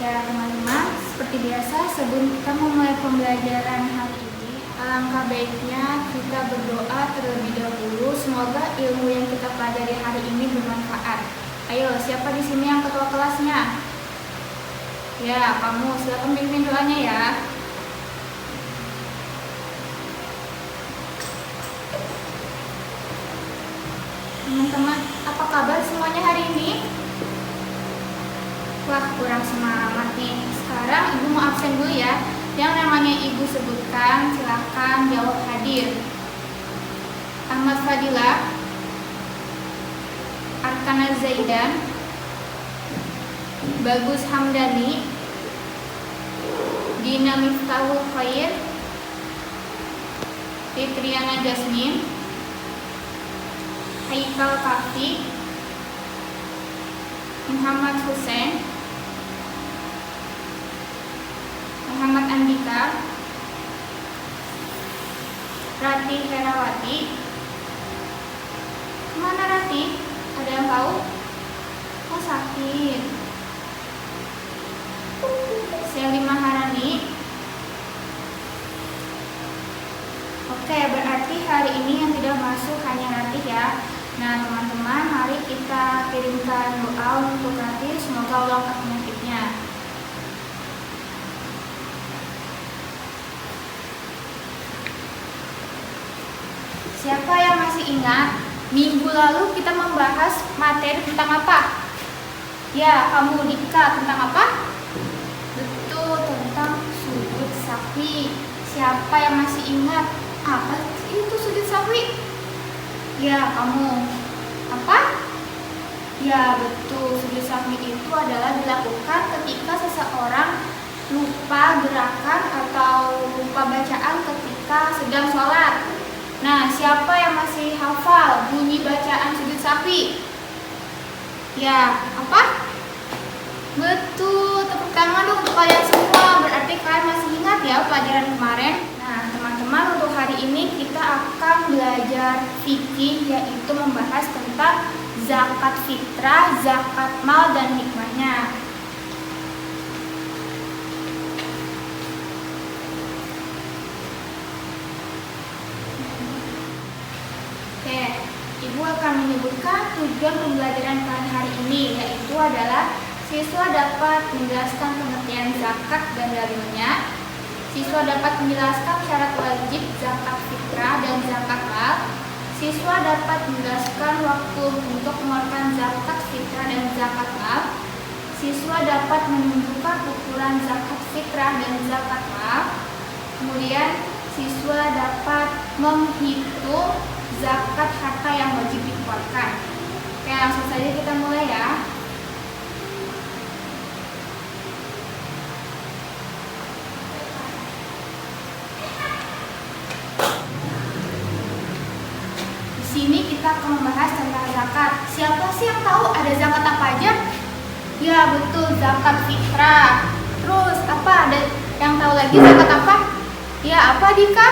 Ya teman-teman, seperti biasa sebelum kita memulai pembelajaran hari ini, alangkah baiknya kita berdoa terlebih dahulu. Semoga ilmu yang kita pelajari hari ini bermanfaat. Ayo, siapa di sini yang ketua kelasnya? Ya, kamu silakan pimpin doanya ya. Teman-teman, apa kabar semuanya hari ini? Wah, kurang semangat nih. Sekarang ibu mau absen dulu ya. Yang namanya ibu sebutkan, silakan jawab hadir. Ahmad Fadila, Arkana Zaidan, Bagus Hamdani, Dina Miftahul Khair, Fitriana Jasmine, Haikal Kafi, Muhammad Hussein, Muhammad Andika, Rati Herawati. Kemana Rati? Ada yang tahu? Oh, sakit. Seli Maharani. Oke, berarti hari ini yang tidak masuk hanya Rati ya. Nah teman-teman, mari kita kirimkan doa untuk Rati. Semoga Allah angkat penyakitnya. Siapa yang masih ingat minggu lalu kita membahas materi tentang apa? Ya, kamu Dika, tentang apa? Betul, tentang sujud sahwi. Siapa yang masih ingat apa itu sujud sahwi? Ya, kamu apa? Ya, betul, sujud sahwi itu adalah dilakukan ketika seseorang lupa gerakan atau lupa bacaan ketika sedang sholat. Nah, siapa yang masih hafal bunyi bacaan sujud sahwi? Ya, apa? Betul, tepuk tangan dong untuk kalian semua. Berarti kalian masih ingat ya pelajaran kemarin. Nah, teman-teman, untuk hari ini kita akan belajar fikih, yaitu membahas tentang zakat fitrah, zakat mal, dan hikmahnya. Oke, Ibu akan menyebutkan tujuan pembelajaran kalian hari ini, yaitu adalah siswa dapat menjelaskan pengertian zakat dan dalilnya. Siswa dapat menjelaskan syarat wajib zakat fitrah dan zakat mal. Siswa dapat menjelaskan waktu untuk mengeluarkan zakat fitrah dan zakat mal. Siswa dapat menunjukkan ukuran zakat fitrah dan zakat mal. Kemudian siswa dapat menghitung zakat harta yang wajib dikeluarkan. Oke, langsung saja kita mulai ya. Di sini kita akan membahas tentang zakat. Siapa sih yang tahu ada zakat apa aja? Ya, betul, zakat fitrah. Terus apa? Ada yang tahu lagi zakat apa? Ya, apa Dika?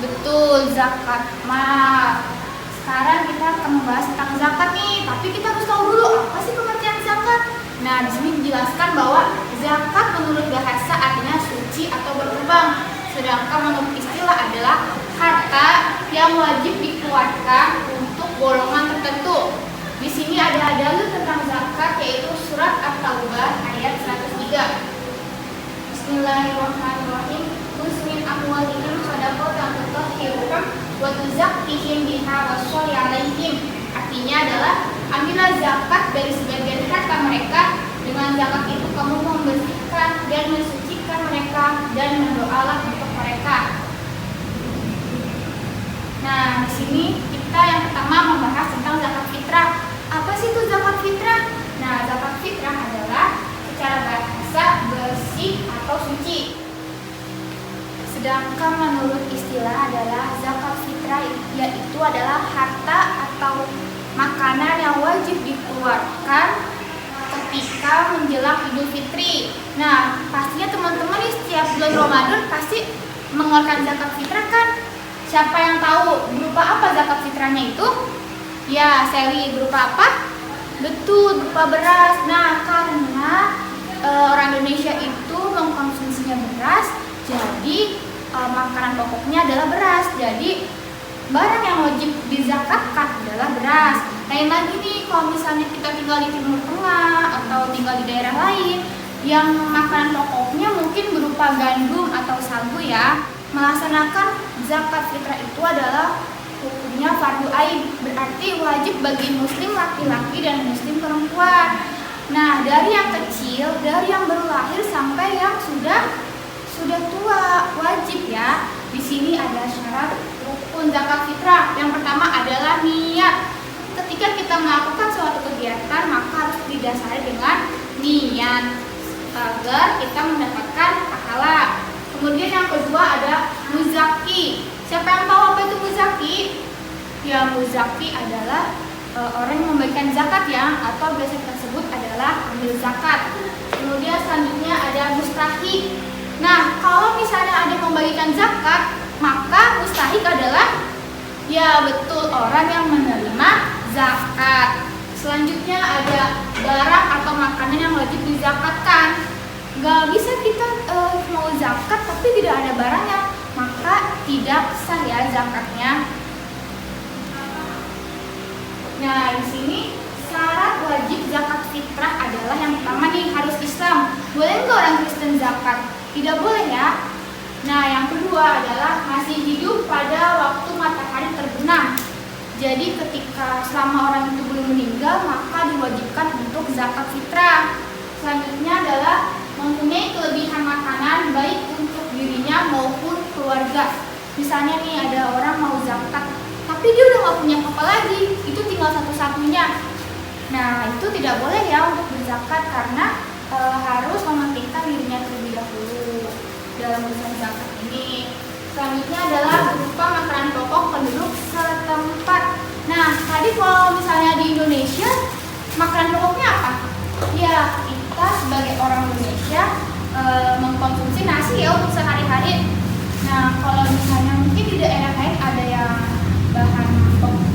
Betul, zakat mal. Sekarang kita akan membahas tentang zakat nih, tapi kita harus tahu dulu apa sih pengertian zakat. Nah, di sini dijelaskan bahwa zakat menurut bahasa artinya suci atau berkembang, sedangkan menurut istilah adalah harta yang wajib dikeluarkan untuk golongan tertentu. Di sini ada dalil tentang zakat, yaitu surat At-Taubah ayat 103. Bismillahirrahmanirrahim. Min amwalihim shadaqatan tutahhiruhum wa tuzakkihim biha wa sholli 'alaihim. Artinya adalah ambillah zakat dari sebagian harta mereka, dengan zakat itu kamu membersihkan dan mensucikan mereka, dan berdoalah untuk mereka. Nah, di sini kita yang pertama membahas tentang zakat fitrah. Apa sih itu zakat fitrah? Nah, zakat fitrah adalah secara bahasa bersih atau suci. Sedangkan menurut istilah adalah zakat fitrah yaitu adalah harta atau makanan yang wajib dikeluarkan ketika menjelang Idul Fitri. Nah, pastinya teman-teman nih setiap bulan Ramadan pasti mengeluarkan zakat fitrah kan? Siapa yang tahu berupa apa zakat fitrahnya itu? Ya, Seli, berupa apa? Betul, berupa beras. Nah, karena orang Indonesia Jadi barang yang wajib dizakatkan adalah beras. Lain lagi nih kalau misalnya kita tinggal di Timur Tengah atau tinggal di daerah lain yang makanan pokoknya mungkin berupa gandum atau sagu ya, melaksanakan zakat fitrah itu adalah hukumnya fardu ain, berarti wajib bagi muslim laki-laki dan muslim perempuan. Nah, dari yang kecil, dari yang baru lahir sampai yang sudah tua, wajib ya. Di sini ada syarat rukun zakat fitrah. Yang pertama adalah niat. Ketika kita melakukan suatu kegiatan, maka harus didasari dengan niat agar kita mendapatkan pahala. Kemudian yang kedua ada muzaki. Siapa yang tahu apa itu muzaki? Ya, muzaki adalah orang yang membagikan zakat ya, atau biasa kita sebut adalah amil zakat. Kemudian selanjutnya ada mustahik. Nah, kalau misalnya ada yang membagikan zakat, maka mustahik adalah ya betul orang yang menerima zakat. Selanjutnya ada barang atau makanan yang wajib dizakatkan. Gak bisa kita mau zakat tapi tidak ada barangnya, maka tidak sah ya zakatnya. Nah, di sini syarat wajib zakat fitrah adalah yang pertama nih harus Islam. Boleh nggak orang Kristen zakat? Tidak boleh ya. Nah, yang kedua adalah masih hidup pada waktu matahari terbenam. Jadi ketika selama orang itu belum meninggal, maka diwajibkan untuk zakat fitrah. Selanjutnya adalah mempunyai kelebihan makanan baik untuk dirinya maupun keluarga. Misalnya nih ada orang mau zakat, tapi dia udah gak punya apa lagi, itu tinggal satu-satunya. Nah, itu tidak boleh ya untuk berzakat karena harus mementingkan dirinya terlebih dahulu dalam urusan zakat ini. Selanjutnya adalah berupa makanan pokok penduduk setempat. Nah, tadi kalau misalnya di Indonesia, makanan pokoknya apa? Ya, kita sebagai orang Indonesia mengkonsumsi nasi ya untuk sehari-hari. Nah, kalau misalnya mungkin di daerah lain ada yang bahan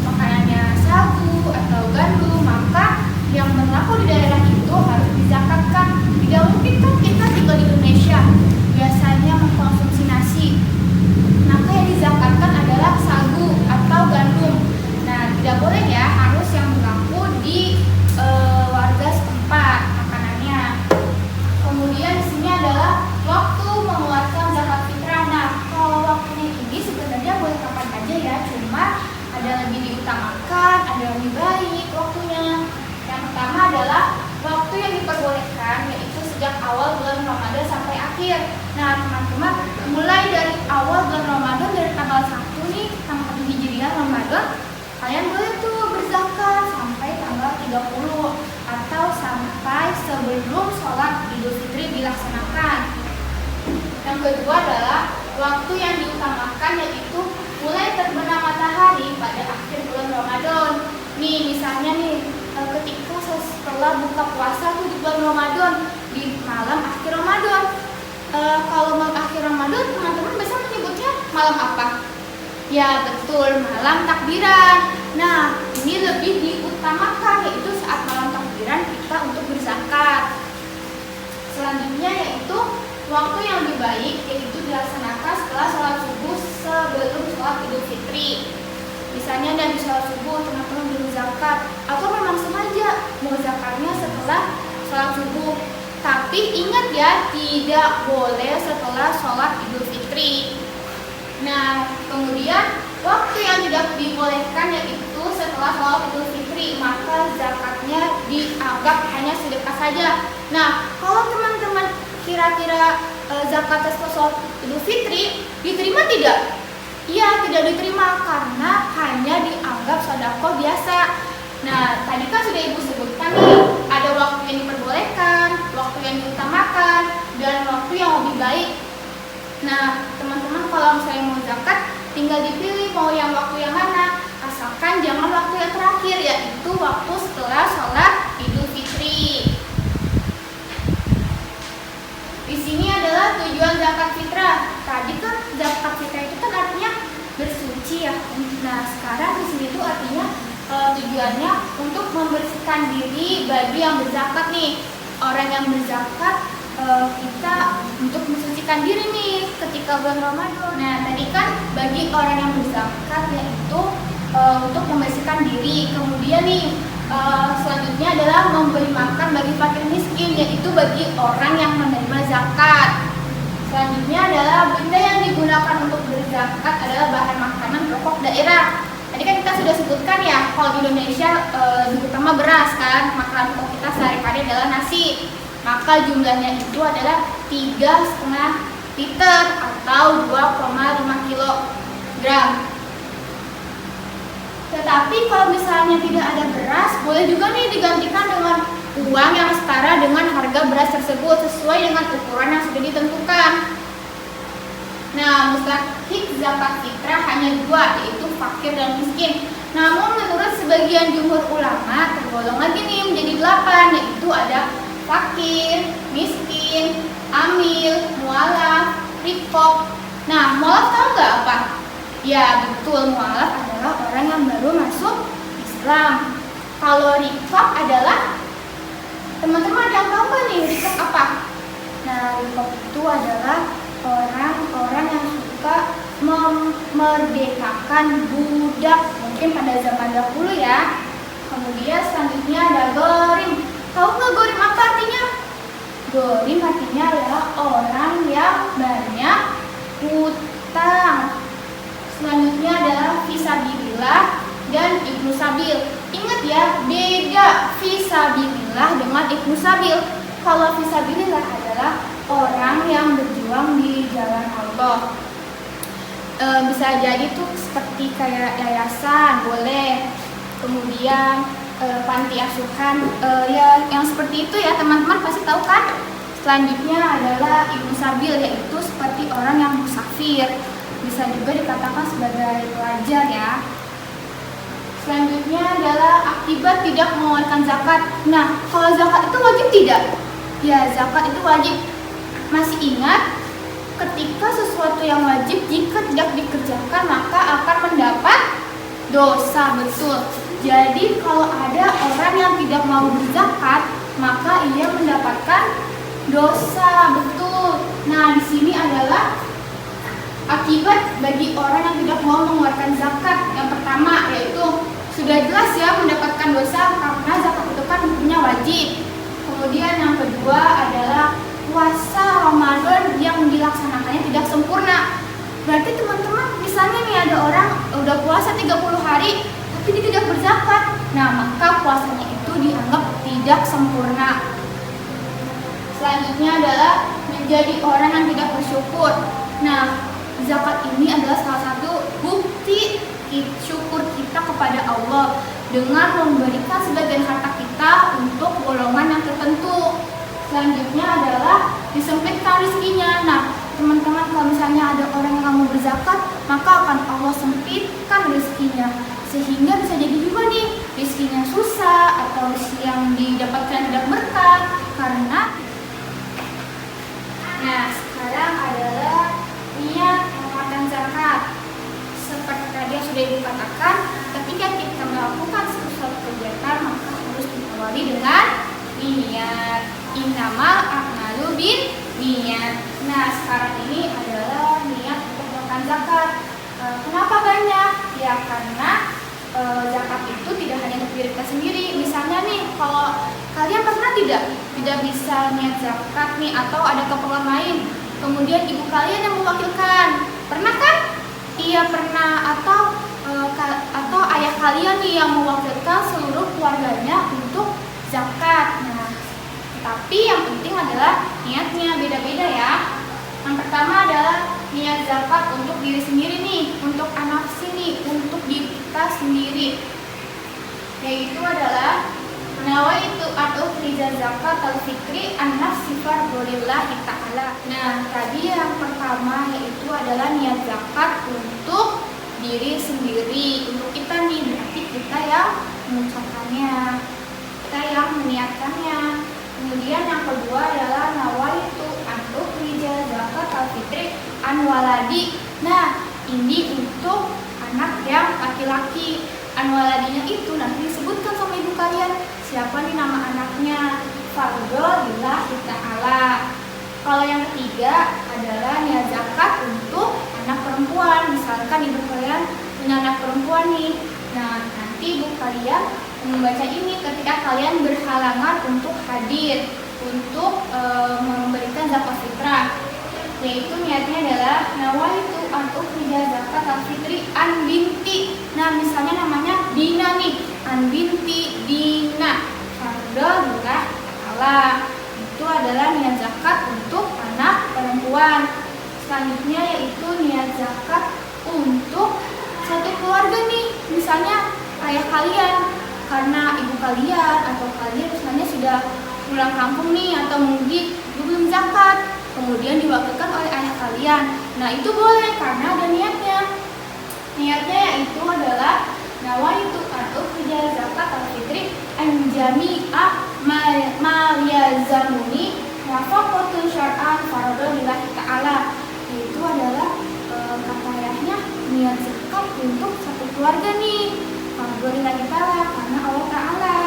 makanannya sagu atau gandum, maka yang berlaku di daerah itu harus dizakatkan. Tidak mungkin kan kita tinggal di Indonesia biasanya mengkonsumsi nasi, maka yang dizakatkan adalah sagu atau gandum. Nah, tidak boleh ya, harus yang berlaku di warga setempat makanannya. Kemudian di sini adalah waktu mengeluarkan zakat fitrah. Nah, kalau waktunya ini sebenarnya boleh kapan aja ya, cuma ada lebih diutamakan, ada yang lebih baik waktunya. Yang pertama adalah waktu yang diperbolehkan, yaitu sejak awal bulan Ramadan sampai akhir. Nah, teman-teman, mulai dari awal bulan Ramadan, dari tanggal 1 nih, tanggal 1 Hijriah Ramadan, kalian boleh tuh berzakat sampai tanggal 30 atau sampai sebelum sholat Idul Fitri dilaksanakan. Yang kedua adalah waktu yang diutamakan, yaitu mulai terbenam matahari pada akhir bulan Ramadan. Nih, misalnya nih, ketika setelah buka puasa tuh di bulan Ramadan, di malam akhir Ramadan. Kalau malam akhir Ramadan, teman-teman biasa menyebutnya malam apa? Ya betul, malam takbiran. Nah, ini lebih diutamakan, yaitu saat malam takbiran kita untuk berzakat. Selanjutnya yaitu waktu yang lebih baik, yaitu dilaksanakan setelah sholat subuh sebelum sholat Idul Fitri. Misalnya dari sholat subuh teman-teman belum zakat, atau memang sengaja mau zakatnya setelah sholat subuh. Tapi ingat ya, tidak boleh setelah sholat Idul Fitri. Nah, kemudian waktu yang tidak dibolehkan yaitu setelah sholat Idul Fitri, maka zakatnya dianggap hanya sedekah saja. Nah, kalau teman-teman kira-kira zakat setelah sholat Idul Fitri diterima tidak? Iya, tidak diterima karena hanya dianggap sedekah biasa. Nah, tadi kan sudah Ibu sebutkan nih, ada waktu yang diperbolehkan, waktu yang diutamakan, dan waktu yang lebih baik. Nah, teman-teman kalau misalnya mau zakat, tinggal dipilih mau yang waktu yang mana, asalkan jangan waktu yang terakhir, yaitu waktu setelah sholat Idul Fitri. Di sini adalah tujuan zakat fitrah. Tadi kan zakat fitrah itu kan artinya bersuci ya. Nah, sekarang di sini tuh artinya tujuannya untuk membersihkan diri bagi yang berzakat nih. Orang yang berzakat kita untuk mensucikan diri nih ketika bulan Ramadan. Nah, tadi kan bagi orang yang berzakat yaitu untuk membersihkan diri. Kemudian nih selanjutnya adalah memberi makan bagi fakir miskin, yaitu bagi orang yang menerima zakat. Selanjutnya adalah benda yang digunakan untuk berzakat adalah bahan makanan pokok daerah. Tadi kan kita sudah sebutkan ya, kalau di Indonesia terutama beras kan, makanan pokok kita sehari-hari adalah nasi. Maka jumlahnya itu adalah 3,5 liter atau 2,5 kilogram. Tetapi kalau misalnya tidak ada beras, boleh juga nih digantikan dengan uang yang setara dengan harga beras tersebut sesuai dengan ukuran yang sudah ditentukan. Nah, mustahik zakat fitrah hanya 2, yaitu fakir dan miskin. Namun menurut sebagian jumhur ulama tergolong lagi nih menjadi 8, yaitu ada fakir, miskin, amil, mualaf, rikop. Nah, mualaf tahu nggak apa? Ya betul, mualaf adalah orang yang baru masuk Islam. Kalau rikop adalah, teman-teman yang tahu nggak nih rikop apa? Nah, rikop itu adalah orang-orang yang suka memerdekakan budak, mungkin pada zaman dahulu ya. Kemudian selanjutnya ada gorim. Tahu nggak gorim apa artinya? Gorim artinya adalah orang yang banyak utang. Selanjutnya adalah fisabilillah dan ibnu sabil. Ingat ya, beda fisabilillah dengan ibnu sabil. Kalau fisabilillah adalah orang yang berjuang di jalan Allah. Bisa jadi tuh seperti kayak yayasan, boleh. Kemudian panti asuhan, ya yang seperti itu ya teman-teman pasti tahu kan. Selanjutnya adalah ibnu sabil, yaitu seperti orang yang musafir, bisa juga dikatakan sebagai pelajar ya. Selanjutnya adalah akibat tidak mengeluarkan zakat. Nah, kalau zakat itu wajib tidak? Ya, zakat itu wajib. Masih ingat ketika sesuatu yang wajib jika tidak dikerjakan maka akan mendapat dosa, betul. Jadi kalau ada orang yang tidak mau berzakat, maka ia mendapatkan dosa, betul. Nah, di sini adalah akibat bagi orang yang tidak mau mengeluarkan zakat. Yang pertama yaitu sudah jelas ya mendapatkan dosa karena zakat itu kan hukumnya wajib. Kemudian yang kedua adalah puasa Ramadan yang dilaksanakannya tidak sempurna. Berarti teman-teman misalnya nih ada orang udah puasa 30 hari tapi dia tidak berzakat, nah maka puasanya itu dianggap tidak sempurna. Selanjutnya adalah menjadi orang yang tidak bersyukur. Nah, zakat ini adalah salah satu bukti syukur kita kepada Allah dengan memberikan sebagian harta kita untuk golongan yang tertentu. Selanjutnya adalah disempitkan rezekinya. Nah, teman-teman kalau misalnya ada orang yang mau berzakat, maka akan Allah sempitkan rezekinya. Sehingga bisa jadi juga nih rezekinya susah atau rezeki yang didapatkan tidak berkah karena. Nah, sekarang adalah niat mengeluarkan zakat. Seperti tadi yang sudah dikatakan, ketika kita melakukan sesuatu kegiatan maka harus diawali dengan niat. Innamal a'malu bin niat. Nah, sekarang ini adalah niat untuk mengeluarkan zakat. Kenapa banyak? Ya karena zakat itu tidak hanya untuk diri kita sendiri. Misalnya nih, kalau kalian pernah tidak bisa niat zakat nih atau ada keperluan lain, kemudian ibu kalian yang mewakilkan, pernah kan? Iya pernah. Atau ayah kalian nih yang mewakilkan seluruh keluarganya untuk zakat. Nah, tapi yang penting adalah niatnya beda-beda ya. Yang pertama adalah niat zakat untuk diri sendiri nih, untuk anak sini, untuk diri kita sendiri. Yaitu adalah nawaitu ukhrija zakat al-fitri an-nafsi fardholillahi ta'ala. Nah, tadi yang pertama yaitu adalah niat zakat untuk diri sendiri, untuk kita nih, berarti kita yang mengucapkannya, kita yang meniatkannya. Kemudian yang kedua adalah nawaitu ukhrija zakat al-fitri an waladi. Nah, ini untuk anak yang laki-laki. An waladinya itu nanti disebutkan sama ibu kalian siapa nih nama anaknya. Fardholillahi ta'ala. kalian membaca ini ketika kalian berhalangan untuk hadir untuk memberikan zakat fitrah, yaitu niatnya adalah nawaitu an ukhrija zakat al-fitri an binti. Nah, misalnya namanya Dina nih, an binti Dina fardhulillah ta'ala. Itu adalah niat zakat untuk anak perempuan. Selanjutnya yaitu niat zakat untuk satu keluarga nih, misalnya ayah kalian, karena ibu kalian atau kalian misalnya sudah pulang kampung nih atau mudik belum zakat, kemudian diwakilkan oleh ayah kalian. Nah, itu boleh karena ada niatnya. Niatnya yaitu adalah nawaitu an ukhrija zakat al-fitri an jami'a ma yazamuni nafaqatun syar'an fardhulillah ta'ala. Itu adalah kata ayahnya niat zakat untuk satu keluarga nih, fardhulillah ta'ala, karena Allah Ta'ala.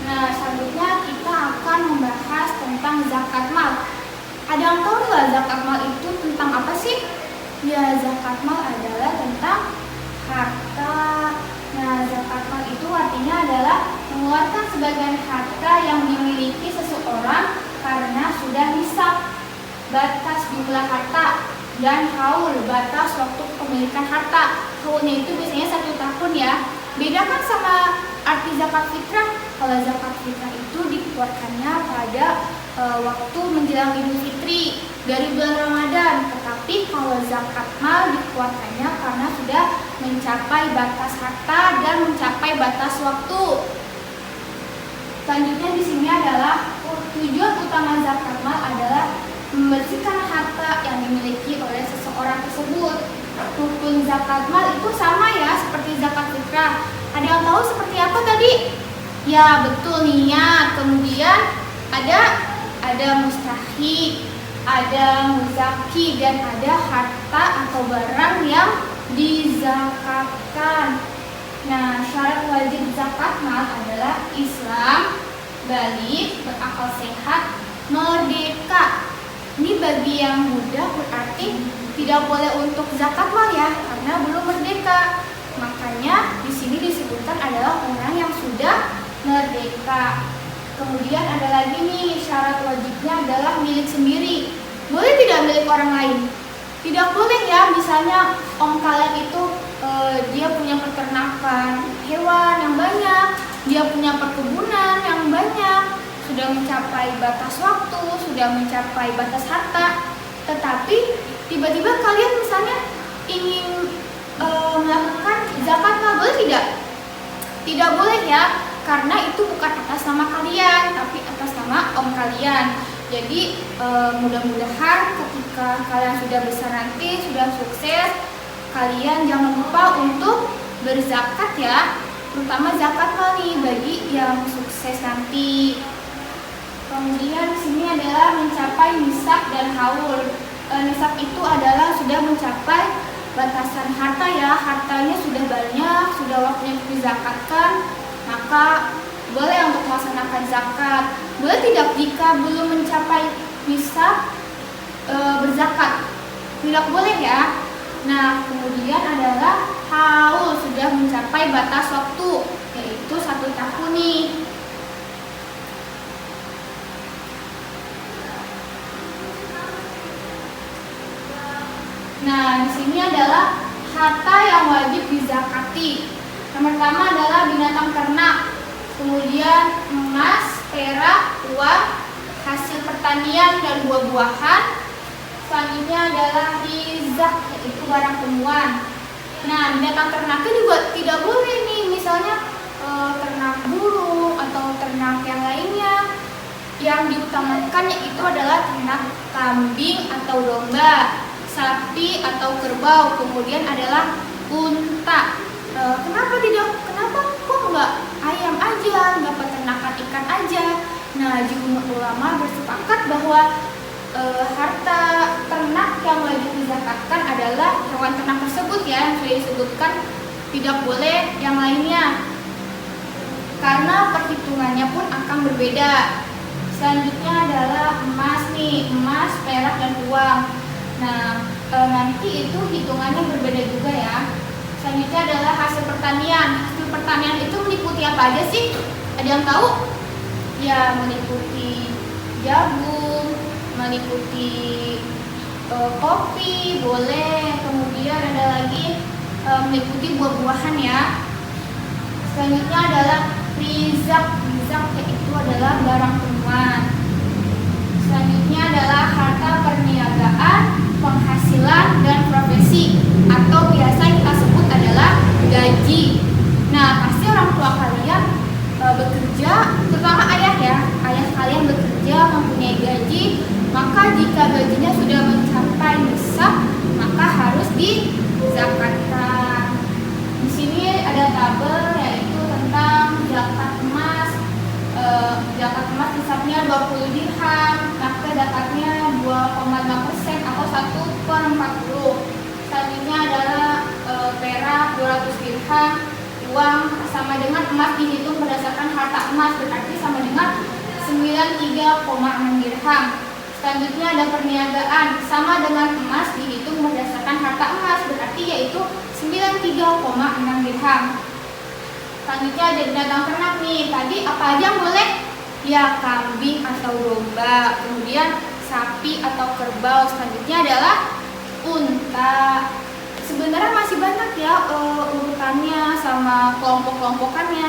Nah, selanjutnya kita akan membahas tentang zakat mal. Ada yang tahu nggak zakat mal itu tentang apa sih? Ya, zakat mal adalah tentang harta. Nah, zakat mal itu artinya adalah mengeluarkan sebagian harta yang dimiliki seseorang karena sudah nisab, batas jumlah harta, dan haul, batas waktu kepemilikan harta. Haulnya itu biasanya 1 tahun ya. Beda kan sama arti zakat fitrah. Kalau zakat fitrah itu dikeluarkannya pada waktu menjelang Idul Fitri dari bulan Ramadan. Tetapi kalau zakat mal dikeluarkannya karena sudah mencapai batas harta dan mencapai batas waktu. Selanjutnya di sini adalah tujuan utama zakat mal adalah membersihkan harta yang dimiliki oleh seseorang tersebut. Rukun zakat mal itu sama ya seperti zakat fitrah. Ada yang tahu seperti apa tadi? Ya, betul, niat. Kemudian ada mustahik, ada muzaki, dan ada harta atau barang yang dizakatkan. Nah, syarat wajib zakat mal adalah Islam, baligh, berakal sehat, merdeka. Ini bagi yang muda berarti tidak boleh untuk zakat mal ya, karena belum merdeka. Makanya di sini disebutkan adalah orang yang sudah merdeka. Kemudian ada lagi nih, syarat wajibnya adalah milik sendiri. Boleh tidak milik orang lain? Tidak boleh ya, misalnya om kalian itu dia punya peternakan hewan yang banyak, dia punya perkebunan yang banyak, sudah mencapai batas waktu, sudah mencapai batas harta, tetapi tiba-tiba kalian misalnya ingin melakukan zakat mal, boleh tidak? Tidak boleh ya, karena itu bukan atas nama kalian, tapi atas nama om kalian. Jadi mudah-mudahan ketika kalian sudah besar nanti, sudah sukses, kalian jangan lupa untuk berzakat ya, terutama zakat mal nih bagi yang sukses nanti. Kemudian di sini adalah mencapai nisab dan haul. Nisab itu adalah sudah mencapai batasan harta ya, hartanya sudah banyak, sudah waktunya dizakatkan, maka boleh untuk melaksanakan zakat. Boleh tidak jika belum mencapai nisab berzakat? Tidak boleh ya. Nah, kemudian adalah haul, sudah mencapai batas waktu, yaitu 1 tahun nih. Nah, di sini adalah harta yang wajib dizakati. Yang pertama adalah binatang ternak, kemudian emas, perak, uang, hasil pertanian dan buah-buahan. Selanjutnya adalah rizak, yaitu barang temuan. Nah, binatang ternaknya juga tidak boleh nih, misalnya ternak burung atau ternak yang lainnya. Yang diutamakan yaitu adalah ternak kambing atau domba, sapi atau kerbau, kemudian adalah unta. Kenapa kok nggak ayam aja, nggak peternakan ikan aja? Nah, jumhur ulama bersepakat bahwa harta ternak yang wajib dizakatkan adalah hewan ternak tersebut ya, yang sudah disebutkan, tidak boleh yang lainnya karena perhitungannya pun akan berbeda. Selanjutnya adalah emas nih, emas, perak, dan uang. Nah, nanti itu hitungannya berbeda juga ya. Selanjutnya adalah hasil pertanian. Hasil pertanian itu meliputi apa aja sih? Ada yang tahu? Ya, meliputi jagung, meliputi kopi, boleh. Kemudian ada lagi meliputi buah-buahan ya. Selanjutnya adalah rizak. Rizak yaitu adalah barang temuan. Selanjutnya adalah harta perniagaan, penghasilan, dan profesi, atau biasa kita sebut adalah gaji. Nah, pasti orang tua kalian bekerja, terutama ayah ya, ayah kalian bekerja mempunyai gaji, maka jika gajinya sudah mencapai nisab, maka harus dizakatkan. Di sini ada tabel yaitu tentang zakat emas. Zakat emas nisabnya 20 dirham, maka zakatnya 2,5% atau 1/40. Selanjutnya adalah perak 200 dirham. Uang sama dengan emas dihitung berdasarkan harta emas, berarti sama dengan 93,6 dirham. Selanjutnya ada perniagaan, sama dengan emas dihitung berdasarkan harta emas, berarti yaitu 93,6 dirham. Selanjutnya ada binatang ternak nih. Tadi apa aja yang boleh? Ya, kambing atau domba, kemudian sapi atau kerbau. Selanjutnya adalah unta. Sebenarnya masih banyak ya urutannya sama kelompok-kelompokannya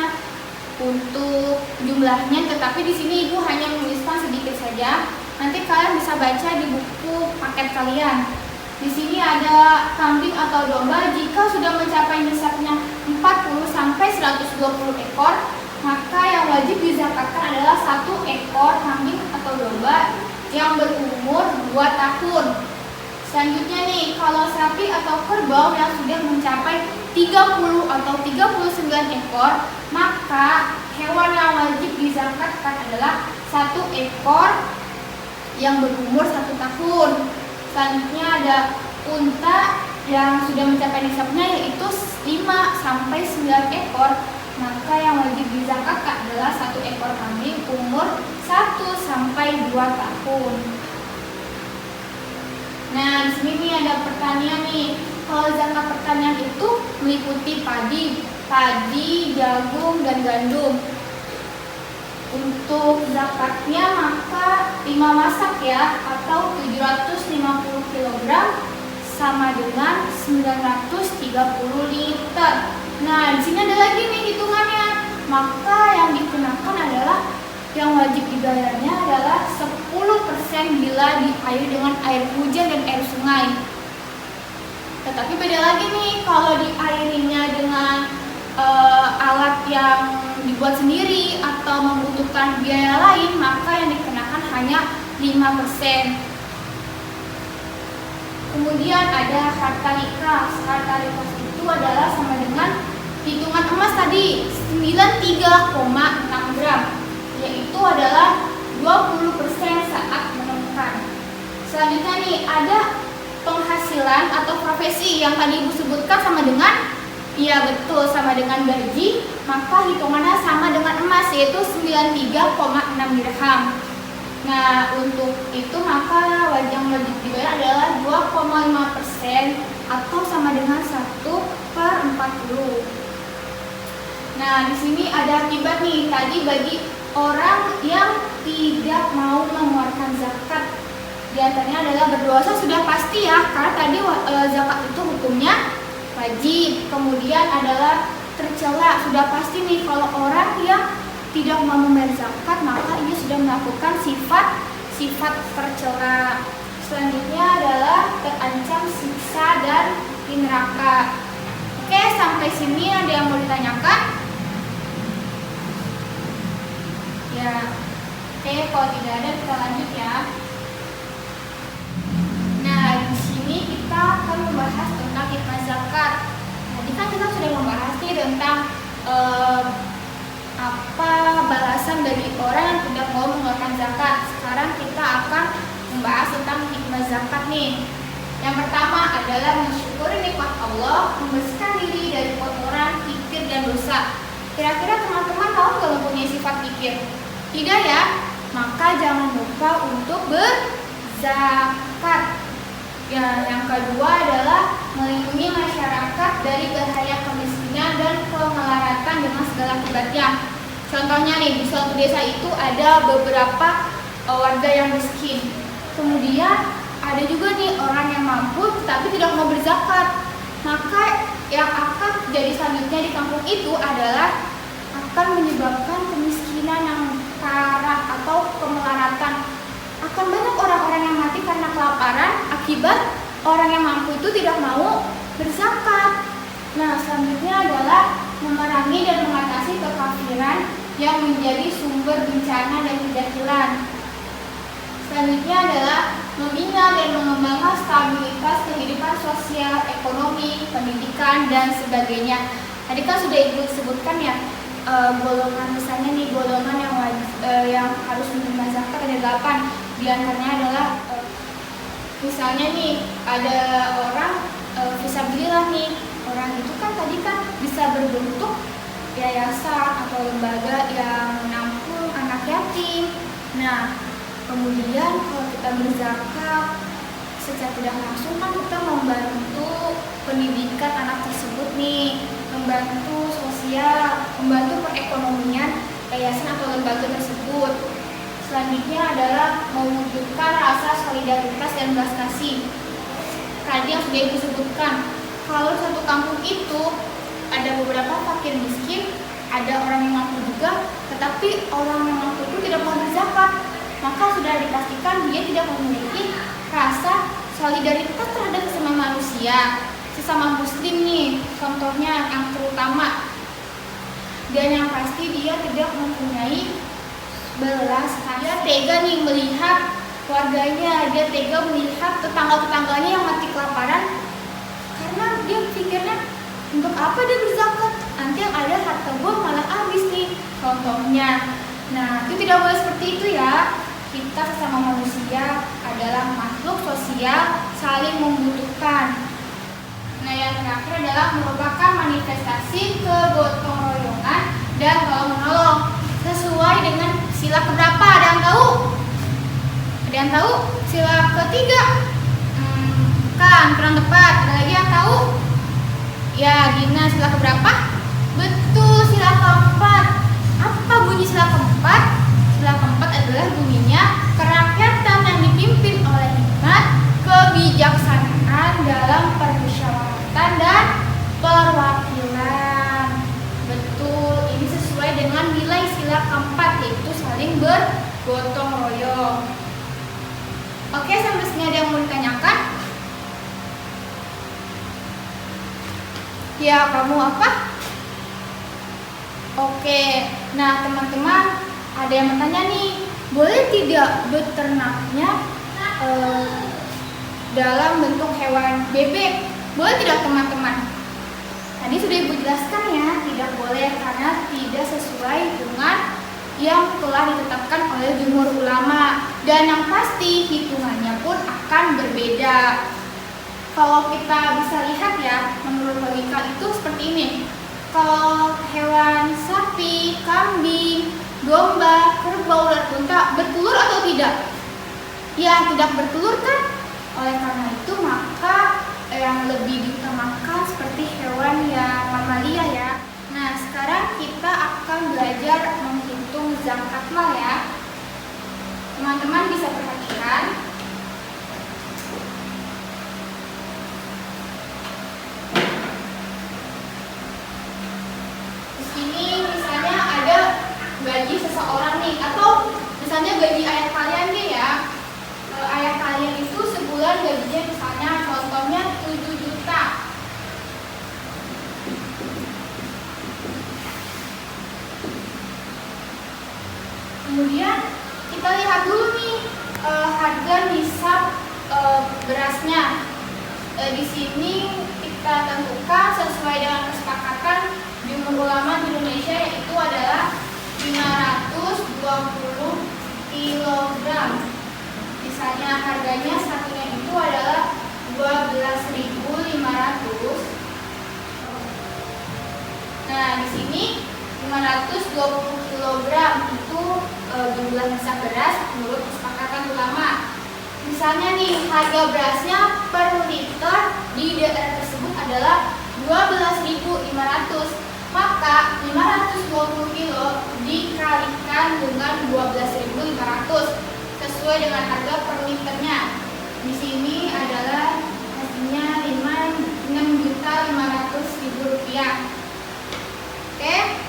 untuk jumlahnya, tetapi di sini Ibu hanya menuliskan sedikit saja. Nanti kalian bisa baca di buku paket kalian. Di sini ada kambing atau domba, jika sudah mencapai nisabnya 40 sampai 120 ekor, maka yang wajib dizakatkan adalah 1 ekor kambing atau domba yang berumur 2 tahun. Selanjutnya nih, kalau sapi atau kerbau yang sudah mencapai 30 atau 39 ekor, maka hewan yang wajib dizakatkan adalah 1 ekor yang berumur 1 tahun. Selanjutnya ada unta yang sudah mencapai nisabnya yaitu 5 sampai 9 ekor, maka yang wajib dizakatkan adalah 1 ekor kambing umur 1 sampai 2 tahun. Nah, di sini nih ada pertanian nih. Kalau zakat pertanian itu meliputi padi, jagung, dan gandum. Untuk zakatnya maka 5 masak ya, atau 750 kg sama dengan 930 liter. Nah, di sini ada lagi nih hitungannya. Maka yang dikenakan adalah yang wajib dibayarnya adalah 10% bila diairi dengan air hujan dan air sungai. Tetapi beda lagi nih kalau diairinya dengan alat yang dibuat sendiri atau membutuhkan biaya lain, maka yang dikenakan hanya 5%. Kemudian ada harta likas. Harta likas itu adalah sama dengan hitungan emas tadi, 93,6 gram, yaitu adalah 20% saat menemukan. Selanjutnya nih ada penghasilan atau profesi yang tadi Ibu sebutkan sama dengan, iya betul, sama dengan gaji, maka hitungannya sama dengan emas yaitu 93,6 dirham. Nah, untuk itu maka yang wajib dibayar adalah 2,5% atau sama dengan 1/40. Nah, di sini ada akibat nih tadi bagi orang yang tidak mau mengeluarkan zakat. Di antaranya adalah berdosa sudah pasti ya, karena tadi zakat itu hukumnya wajib. Kemudian adalah tercela, sudah pasti nih kalau orang yang tidak mau membayar zakat maka ini sudah melakukan sifat tercela. Selanjutnya adalah terancam siksa dan di neraka. Oke, sampai sini ada yang mau ditanyakan? Ya. Oke, kalau tidak ada kita lanjut ya. Nah, di sini kita akan membahas tentang hikmah zakat. Tadi kan kita sudah membahas nih tentang apa balasan dari orang yang tidak mau mengeluarkan zakat. Sekarang kita akan membahas tentang hikmah zakat nih. Yang pertama adalah mensyukuri nikmat Allah, membersihkan diri dari kotoran, kikir, dan dosa. Kira-kira teman-teman tahu nggak mempunyai sifat kikir? Tidak ya? Maka jangan lupa untuk berzakat. Ya, yang kedua adalah melindungi masyarakat dari bahaya kemiskinan dan kemelaratan dengan segala akibatnya. Contohnya nih, di suatu desa itu ada beberapa warga yang miskin. Kemudian ada juga nih orang yang mampu tapi tidak mau berzakat. Maka yang akan jadi selanjutnya di kampung itu adalah akan menyebabkan kemiskinan yang parah atau kemelaratan. Akan banyak orang-orang yang mati karena kelaparan akibat orang yang mampu itu tidak mau berzakat. Nah, selanjutnya adalah memerangi dan mengatasi kekafiran yang menjadi sumber bencana dan kejahilan. Selanjutnya adalah membina dan mengembangkan stabilitas kehidupan sosial, ekonomi, pendidikan, dan sebagainya. Tadi kan sudah Ibu sebutkan ya, golongan misalnya nih golongan yang harus menerima zakat ada 8. Di antaranya adalah misalnya nih ada orang fisabilillah nih, orang itu kan tadi kan bisa berbentuk yayasan atau lembaga yang menampung anak yatim. Nah, kemudian kalau kita berzakat secara tidak langsung kan kita membantu pendidikan anak tersebut nih, membantu sosial, membantu perekonomian yayasan atau lembaga tersebut. Selanjutnya adalah mewujudkan rasa solidaritas dan belas kasih. Tadi yang sudah Ibu sebutkan, kalau satu kampung itu ada beberapa fakir miskin, ada orang yang mampu juga, tetapi orang yang mampu itu tidak mau berzakat, maka sudah dipastikan dia tidak memiliki rasa solidaritas terhadap sesama manusia, sesama muslim nih, contohnya yang terutama. Dan yang pasti dia tidak mempunyai belas kasih. Dia tega nih melihat keluarganya, dia tega melihat tetangga-tetangganya yang mati kelaparan, karena dia pikirnya untuk apa dia berzakat, nanti yang ada harta gue malah habis nih, contohnya. Nah, itu tidak boleh seperti itu ya. Kita sesama manusia adalah makhluk sosial, saling membutuhkan. Nah, yang terakhir adalah merupakan manifestasi kegotong royongan dan tolong menolong sesuai dengan sila keberapa? Ada yang tahu? Ada yang tahu? Sila ketiga? Bukan, kurang tepat. Ada lagi yang tahu? Ya, Gina, sila keberapa? Betul, sila keempat. Apa bunyi sila keempat? Sila keempat adalah bunyinya kerakyatan yang dipimpin oleh hikmat, kebijaksanaan dalam permusyawaratan dan perwakilan. Betul, ini sesuai dengan nilai sila keempat, yaitu saling bergotong royong. Oke, sampai sini ada yang mau ditanyakan? Ya, kamu apa? Oke, nah teman-teman ada yang bertanya nih, boleh tidak beternaknya dalam bentuk hewan bebek? Boleh tidak teman-teman? Tadi sudah Ibu jelaskan ya, tidak boleh karena tidak sesuai dengan yang telah ditetapkan oleh jumhur ulama, dan yang pasti hitungannya pun akan berbeda. Kalau kita bisa lihat ya, menurut logika itu seperti ini. Kalau hewan sapi, kambing, domba, kerbau, dan unta bertelur atau tidak? Ya, tidak bertelur kan? Oleh karena itu maka yang lebih diutamakan seperti hewan yang mamalia ya. Nah, sekarang kita akan belajar menghitung zakat mal ya. Teman-teman bisa perhatikan. Di sini misalnya ada gaji seseorang nih, atau misalnya gaji ayah kalian nih ya. Ayah kalian itu sebulan gajinya misalnya contohnya 7 juta. Kemudian kita lihat dulu nih harga nisab berasnya. Di sini kita tentukan sesuai dengan kesepakatan jumhur ulama di Indonesia, yaitu adalah 520 kg. Misalnya harganya satunya itu adalah 12.500. Nah, di sini 520 kg itu jumlah nisab beras menurut kesepakatan ulama. Di Misalnya nih, harga berasnya per liter di daerah tersebut adalah 12.500. Maka 520 kilo dikalikan dengan 12.500 sesuai dengan harga per liternya. Di sini adalah hasilnya 6.500.000 rupiah. Oke.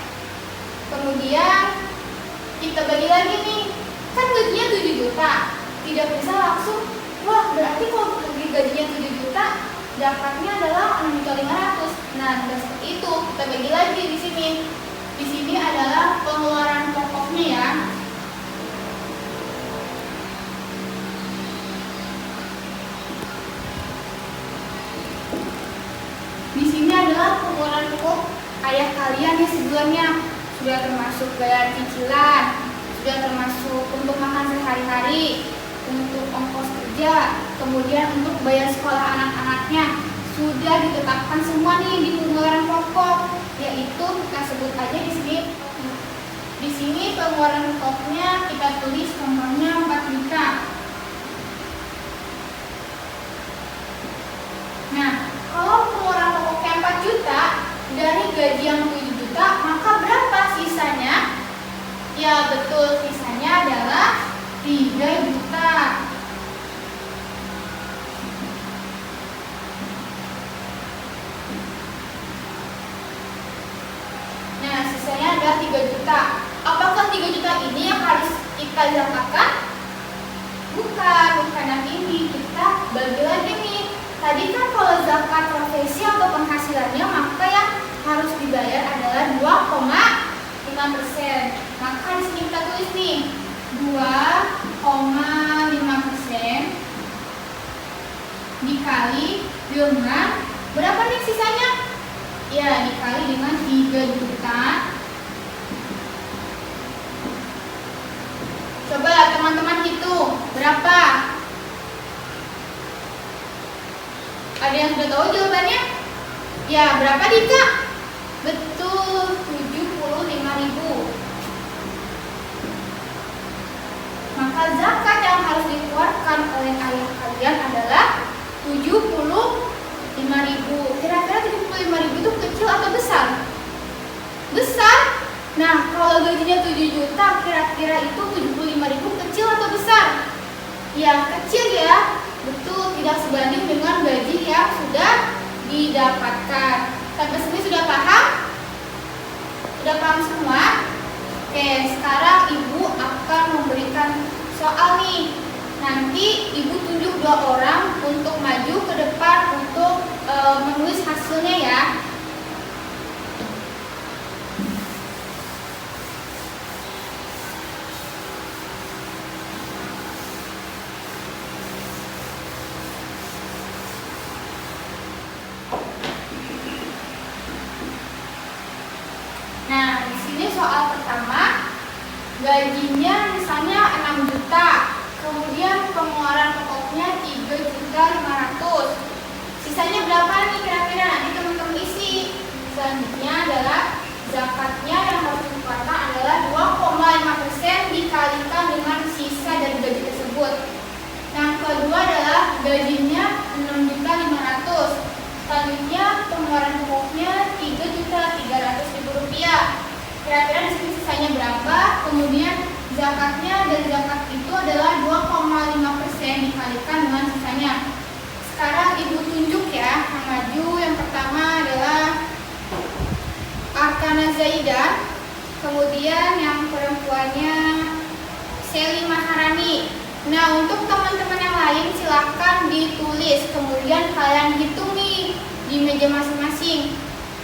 Kemudian kita bagi lagi nih. Kan gajinya 7 juta. Tidak bisa langsung, wah berarti kalau gajinya 7 juta dapatnya adalah 6.500.000. Nah, seperti itu. Kita bagi lagi di sini. Di sini adalah pengeluaran pokoknya ya. Di sini adalah pengeluaran pokok ayah kalian ya sebulannya. Sudah termasuk bayar cicilan, sudah termasuk untuk makan sehari-hari, untuk ongkos kerja, kemudian untuk bayar sekolah anak-anaknya. Sudah ditetapkan semua nih di pengeluaran pokok, yaitu kita sebut aja di sini. Di sini pengeluaran pokoknya kita tulis nomornya 4 juta. Nah, kalau pengeluaran pokoknya 4 juta dari gaji yang 7 juta, maka berapa sisanya? Ya betul, sisanya adalah 3 juta. Nah, sisanya adalah 3 juta. Apakah 3 juta ini yang harus kita zakatkan? Bukan yang ini. Kita bagi lagi nih. Tadi kan kalau zakat profesi atau penghasilannya, maka yang harus dibayar adalah 2,5%. Maka di sini kita tulis nih 2,5% dikali dengan berapa nih sisanya? Ya, dikali dengan 3 juta. Coba teman-teman hitung berapa? Ada yang sudah tahu jawabannya? Ya, berapa Dika? Betul, 75.000. Maka zakat yang harus dikeluarkan oleh ayah kalian adalah 75.000. Kira-kira 75.000 itu kecil atau besar? Besar. Nah, kalau gajinya 7 juta, kira-kira itu 75.000 kecil atau besar? Ya, kecil ya. Betul, tidak sebanding dengan gaji yang sudah didapatkan. Sampai sini sudah paham? Sudah paham semua? Oke, sekarang Ibu akan memberikan soal nih. Nanti Ibu tunjuk 2 orang untuk maju ke depan untuk menulis hasilnya ya. Nah, di sini soal pertama, gajinya misalnya 6 juta, kemudian pengeluaran pokoknya 3.500.000. Sisanya berapa nih kira-kira? Nanti teman-teman isi. Selanjutnya adalah zakatnya yang harus dikeluarkan adalah 2,5% dikalikan dengan sisa dari gaji tersebut. Yang kedua adalah gajinya 6.500.000. Selanjutnya pengeluaran pokoknya 3.300.000 rupiah. Kira-kira di sini sisanya berapa? Kemudian zakatnya dari zakat itu adalah 2,5% dikalikan dengan sisanya. Sekarang Ibu tunjuk ya yang maju. Yang pertama adalah Arkana Zaidan. Kemudian yang perempuannya Seli Maharani. Nah, untuk teman-teman yang lain silahkan ditulis. Kemudian kalian hitung nih di meja masing-masing.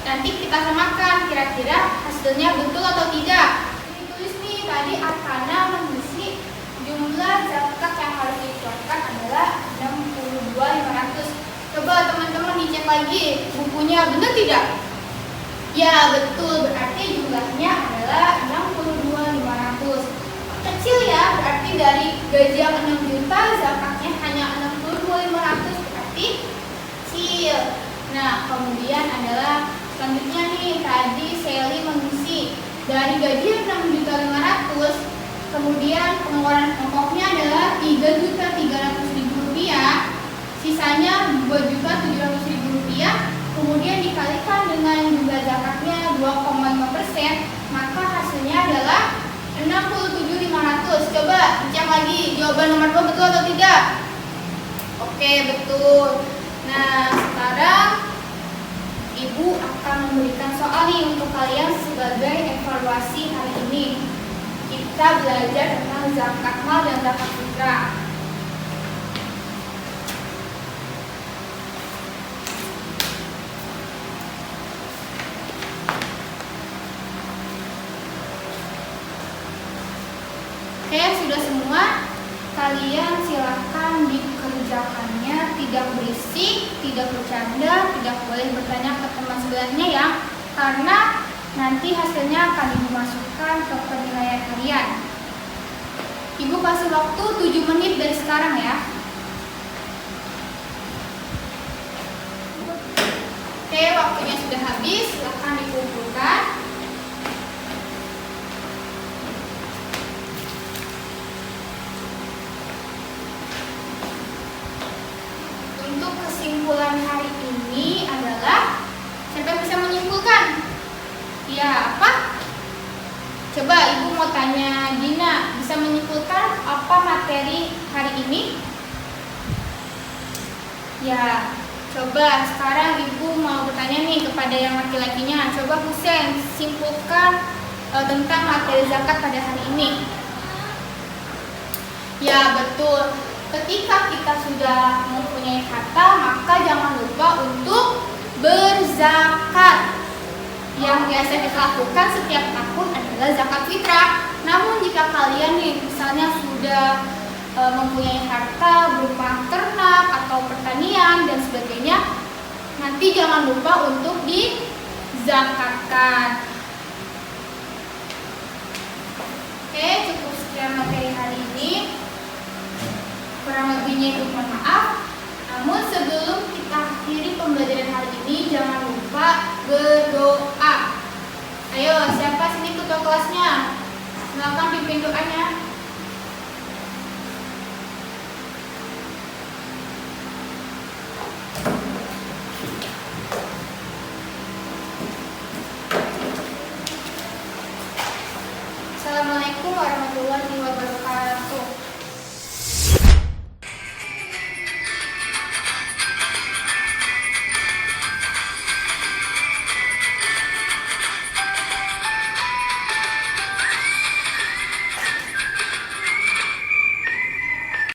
Nanti kita samakan kira-kira hasilnya betul atau tidak. Ditulis nih, tadi Arkana mengisi jumlah zakat yang harus dikeluarkan adalah 62.500. Coba teman-teman dicek lagi bukunya, benar tidak? Ya betul, berarti jumlahnya adalah 62.500. Kecil ya, berarti dari gaji yang 6 juta zakatnya hanya 62.500, berarti kecil. Nah, kemudian adalah selanjutnya nih, tadi Seli mengisi dari gaji 6.500.000, kemudian pengeluaran pokoknya adalah 3.300.000 sisanya Rp2.700.000, kemudian dikalikan dengan jumlah zakatnya 2,5%, maka hasilnya adalah 67.500. Coba dicek lagi jawaban nomor 2 betul atau tidak? Oke, betul. Nah, sekarang Ibu akan memberikan soal nih untuk kalian sebagai evaluasi hari ini. Kita belajar tentang zakat mal dan zakat fitrah. Oke, sudah semua? Kalian silahkan dikerjakannya, tidak berisik, tidak bercanda, tidak boleh bertanya ke teman sebelahnya ya, karena nanti hasilnya akan dimasukkan ke penilaian harian. Ibu kasih waktu 7 menit dari sekarang ya. Oke, waktunya sudah habis, silahkan dikumpulkan. Untuk kesimpulan hari ini adalah, siapa yang bisa menyimpulkan? Ya, apa? Coba Ibu mau tanya Dina, bisa menyimpulkan apa materi hari ini? Ya, coba sekarang Ibu mau bertanya nih kepada yang laki-lakinya. Coba Husen, simpulkan tentang materi zakat pada hari ini. Ya, betul. Ketika kita sudah mempunyai harta, maka jangan lupa untuk berzakat. Yang biasa kita lakukan setiap tahun adalah zakat fitrah. Namun jika kalian nih misalnya sudah mempunyai harta berupa ternak atau pertanian dan sebagainya, nanti jangan lupa untuk dizakatkan. Oke, cukup sekian materi hari ini. Kurang lebihnya Ibu mohon maaf. Namun sebelum kita akhiri pembelajaran hari ini, jangan lupa berdoa. Ayo, siapa sini ketua kelasnya? Silakan pimpin doanya.